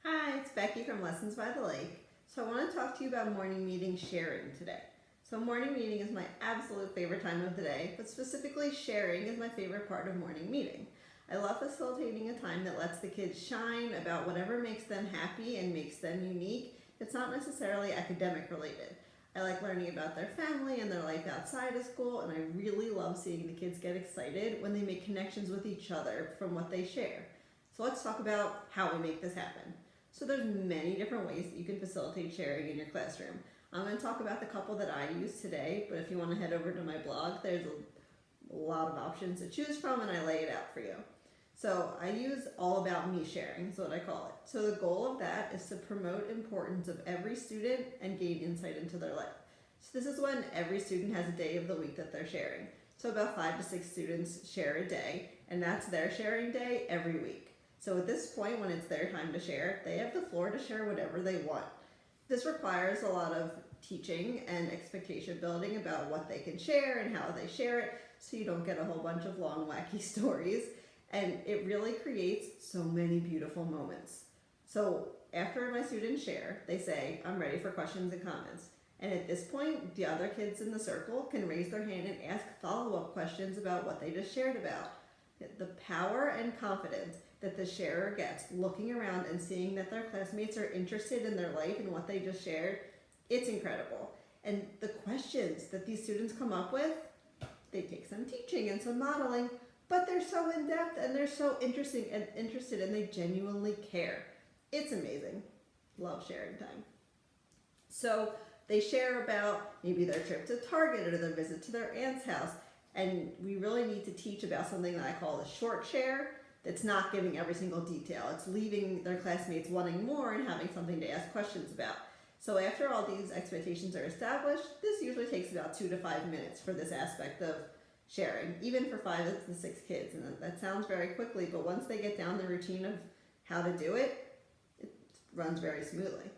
Hi, it's Becky from Lessons by the Lake. So I want to talk to you about morning meeting sharing today. So morning meeting is my absolute favorite time of the day, but specifically sharing is my favorite part of morning meeting. I love facilitating a time that lets the kids shine about whatever makes them happy and makes them unique. It's not necessarily academic related. I like learning about their family and their life outside of school, and I really love seeing the kids get excited when they make connections with each other from what they share. So let's talk about how we make this happen. So there's many different ways that you can facilitate sharing in your classroom. I'm going to talk about the couple that I use today, but if you want to head over to my blog, there's a lot of options to choose from and I lay it out for you. So I use all about me sharing, is what I call it. So the goal of that is to promote importance of every student and gain insight into their life. So this is when every student has a day of the week that they're sharing. So about 5 to 6 students share a day, and that's their sharing day every week. So at this point, when it's their time to share, they have the floor to share whatever they want. This requires a lot of teaching and expectation building about what they can share and how they share it, so you don't get a whole bunch of long, wacky stories. And it really creates so many beautiful moments. So after my students share, they say, "I'm ready for questions and comments." And at this point, the other kids in the circle can raise their hand and ask follow-up questions about what they just shared about. The power and confidence that the sharer gets looking around and seeing that their classmates are interested in their life and what they just shared, it's incredible. And the questions that these students come up with, they take some teaching and some modeling, but they're so in-depth and they're so interested and they genuinely care. It's amazing. Love sharing time. So they share about maybe their trip to Target or their visit to their aunt's house. And we really need to teach about something that I call a short share that's not giving every single detail. It's leaving their classmates wanting more and having something to ask questions about. So after all these expectations are established, this usually takes about 2 to 5 minutes for this aspect of sharing, even for 5 to 6 kids. And that sounds very quickly, but once they get down the routine of how to do it, it runs very smoothly.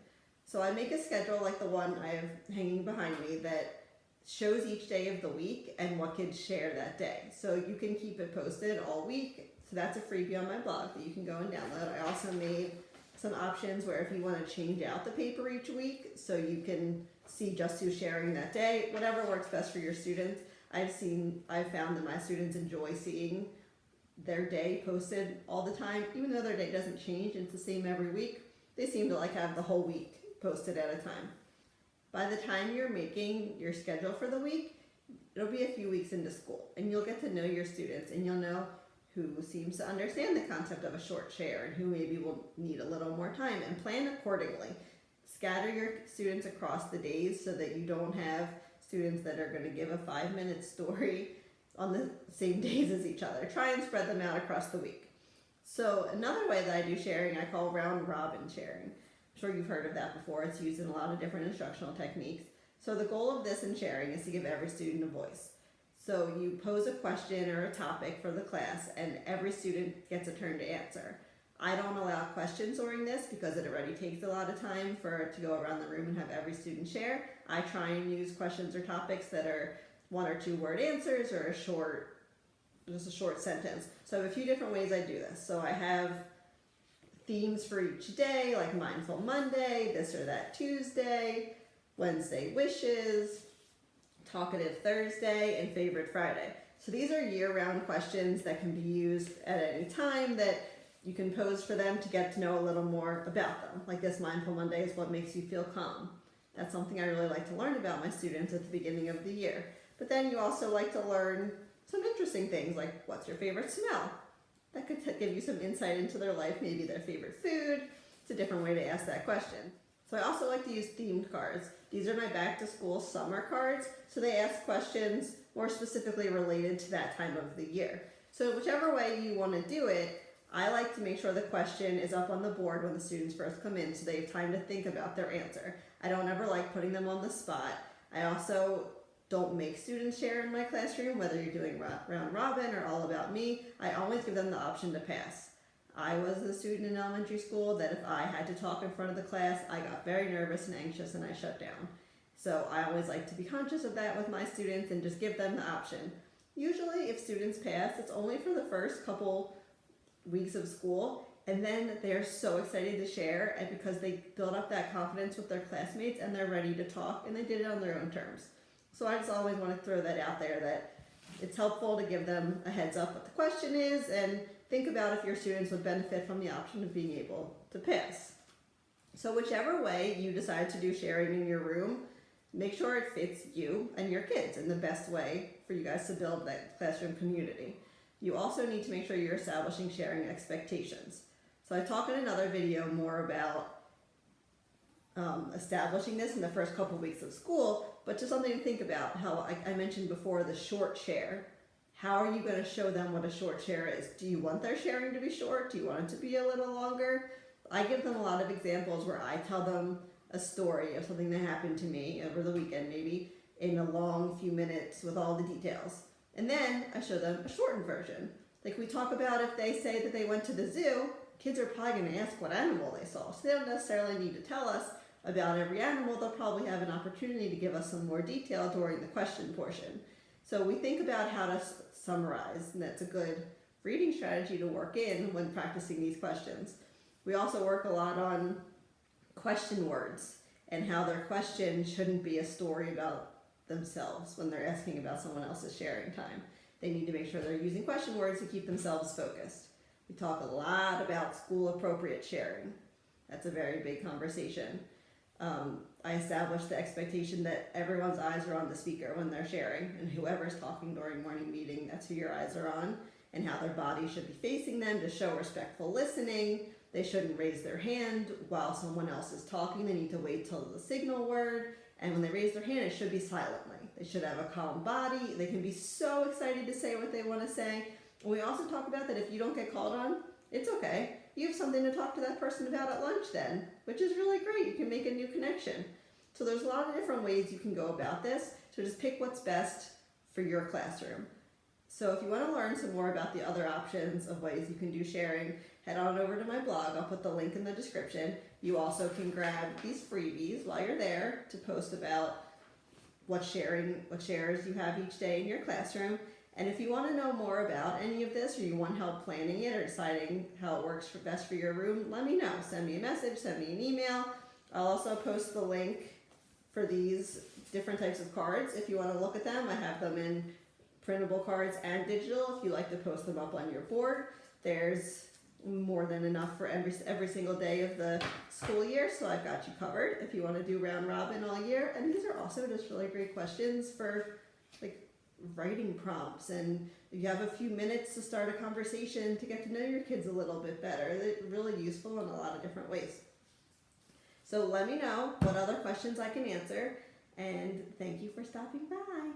So I make a schedule like the one I have hanging behind me that shows each day of the week and what kids share that day. So you can keep it posted all week. So that's a freebie on my blog that you can go and download. I also made some options where if you want to change out the paper each week so you can see just who's sharing that day, whatever works best for your students. I've found that my students enjoy seeing their day posted all the time, even though their day doesn't change, it's the same every week. They seem to have the whole week posted at a time. By the time you're making your schedule for the week, it'll be a few weeks into school and you'll get to know your students and you'll know who seems to understand the concept of a short share and who maybe will need a little more time, and plan accordingly. Scatter your students across the days so that you don't have students that are going to give a 5-minute story on the same days as each other. Try and spread them out across the week. So another way that I do sharing, I call round robin sharing. I'm sure you've heard of that before. It's used in a lot of different instructional techniques. So the goal of this in sharing is to give every student a voice. So you pose a question or a topic for the class and every student gets a turn to answer. I don't allow questions during this because it already takes a lot of time for it to go around the room and have every student share. I try and use questions or topics that are 1 or 2 word answers or just a short sentence. So I have a few different ways I do this. So I have themes for each day, like Mindful Monday, this or that Tuesday, Wednesday wishes, Talkative Thursday, and Favorite Friday. So these are year-round questions that can be used at any time that you can pose for them to get to know a little more about them. Like this Mindful Monday is what makes you feel calm. That's something I really like to learn about my students at the beginning of the year. But then you also like to learn some interesting things like what's your favorite smell? That could give you some insight into their life, maybe their favorite food. It's a different way to ask that question. So I also like to use themed cards. These are my back to school summer cards. So they ask questions more specifically related to that time of the year. So whichever way you want to do it, I like to make sure the question is up on the board when the students first come in so they have time to think about their answer. I don't ever like putting them on the spot. I also don't make students share in my classroom, whether you're doing round robin or all about me. I always give them the option to pass. I was a student in elementary school that if I had to talk in front of the class, I got very nervous and anxious and I shut down. So I always like to be conscious of that with my students and just give them the option. Usually if students pass, it's only for the first couple weeks of school, And then they're so excited to share, and because they build up that confidence with their classmates and they're ready to talk, and they did it on their own terms. So I just always want to throw that out there, that it's helpful to give them a heads up what the question is, and think about if your students would benefit from the option of being able to pass. So whichever way you decide to do sharing in your room, make sure it fits you and your kids in the best way for you guys to build that classroom community. You also need to make sure you're establishing sharing expectations. So I talk in another video more about establishing this in the first couple weeks of school, but just something to think about. How I mentioned before, the short share. How are you going to show them what a short share is? Do you want their sharing to be short? Do you want it to be a little longer? I give them a lot of examples where I tell them a story of something that happened to me over the weekend, maybe in a long few minutes with all the details. And then I show them a shortened version. Like we talk about, if they say that they went to the zoo, kids are probably going to ask what animal they saw. So they don't necessarily need to tell us about every animal. They'll probably have an opportunity to give us some more detail during the question portion. So we think about how to summarize, and that's a good reading strategy to work in when practicing these questions. We also work a lot on question words and how their question shouldn't be a story about themselves when they're asking about someone else's sharing time. They need to make sure they're using question words to keep themselves focused. We talk a lot about school appropriate sharing. That's a very big conversation. I established the expectation that everyone's eyes are on the speaker when they're sharing, and whoever's talking during morning meeting, that's who your eyes are on, and how their body should be facing them to show respectful listening. They shouldn't raise their hand while someone else is talking. They need to wait till the signal word, and when they raise their hand, it should be silently. They should have a calm body. They can be so excited to say what they want to say. And we also talk about that if you don't get called on, it's okay. You have something to talk to that person about at lunch then, which is really great. You can make a new connection. So there's a lot of different ways you can go about this. So just pick what's best for your classroom. So if you want to learn some more about the other options of ways you can do sharing, head on over to my blog. I'll put the link in the description. You also can grab these freebies while you're there to post about what shares you have each day in your classroom. And if you want to know more about any of this, or you want help planning it or deciding how it works best for your room, let me know. Send me a message, send me an email. I'll also post the link for these different types of cards. If you want to look at them, I have them in printable cards and digital. If you like to post them up on your board, there's more than enough for every single day of the school year, so I've got you covered if you want to do round robin all year. And these are also just really great questions for like writing prompts, and if you have a few minutes to start a conversation to get to know your kids a little bit better. They're really useful in a lot of different ways. So let me know what other questions I can answer, and thank you for stopping by.